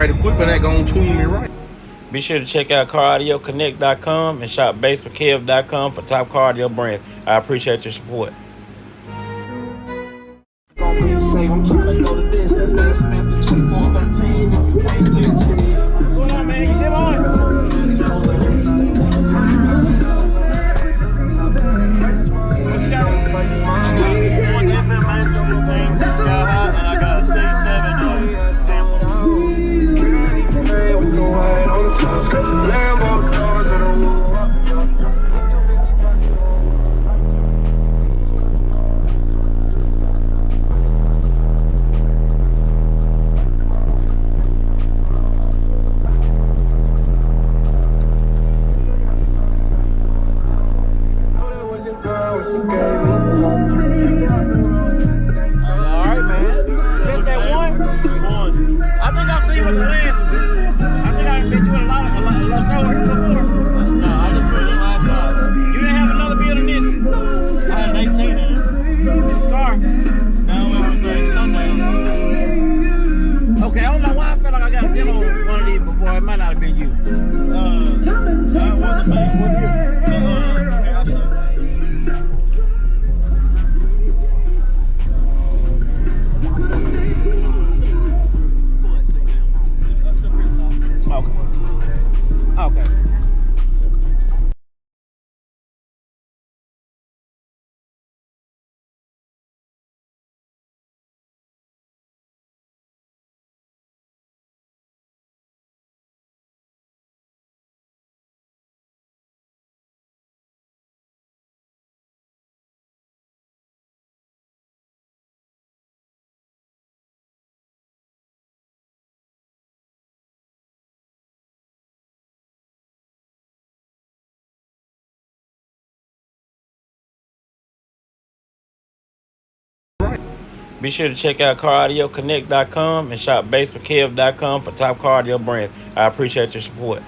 Equipment ain't gonna tune me right. Be sure to check out CarAudioConnect.com and shop BASSWITHKEV.com for top car audio brands. I appreciate your support. I'm trying to go to this. That's that Smith 2413. If you pay attention. What's going on, man? Get on. What you got? One FM Max 15 Sky High, and I got a C7 Alright, man. Just that one? I think I've seen you with the last one. I think I met you with a lot of show here before. No, I just put it in last night. You didn't have another build in this? I had an 18 in it. Star. No, it was a Sundown. Okay, I don't know why I felt like I got a demo on one of these before. It might not have been you. That wasn't me. Was you? Here, I'll show you. Okay. Be sure to check out CarAudioConnect.com and shop BASSWITHKEV.com for top car audio brands. I appreciate your support.